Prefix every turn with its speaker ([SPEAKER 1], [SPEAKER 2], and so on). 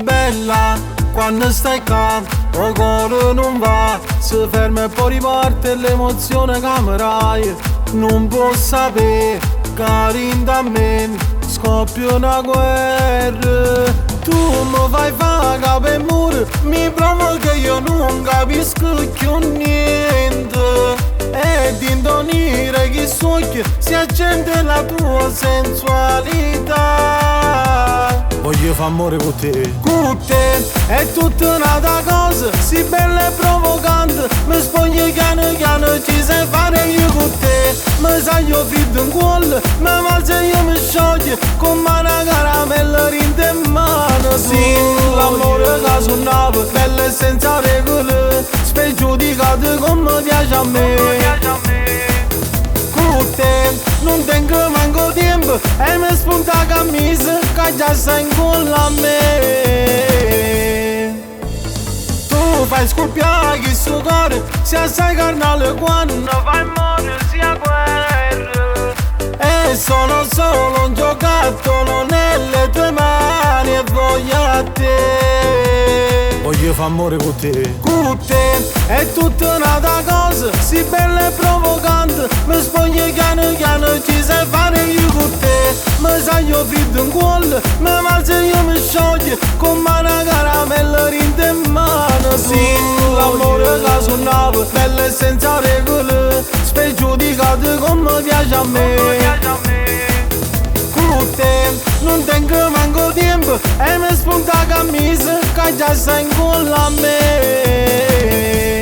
[SPEAKER 1] Bella, quando stai qua, il cuore non va. Si ferma e poi riparte l'emozione camerai. Non può sapere, cari da me, scoppia una guerra. Tu mi fai fare capo e muro, mi provoca io non capisco più niente. E di indonire chi succhia si accende la tua sensualità. Voglio fare amore con te è tutta un'altra cosa, si bella e provocante. Mi spogli piano piano, ci sai fare io con te. Mi sai io fritto in cuore, mi malza e io mi scioglie, come una caramella rinde in mano. Sì, l'amore che suonava, bella e senza regole, spregiudicato come piace a me. Con te non tengo manco tempo e mi spunta la camisa che già sei in cuore a me. Tu fai scoppiare questo cuore, sia sai carnale quando fai morire sia guerra. E sono solo un giocattolo nelle tue mani e voglio a te. Voglio fare amore con te è tutta un'altra cosa, si bella e provocante. Mi spogli piano piano, ci sai fare io con te. Mi sai io fritto in cuore, mi malza e io mi scioglie, come una caramella rinde in mano. Sì, l'amore che suonava, bella e senza regole, spregiudicato come piace a me. Con te non tengo manco tempo e mi spunta la camisa che già sei in cuore a me.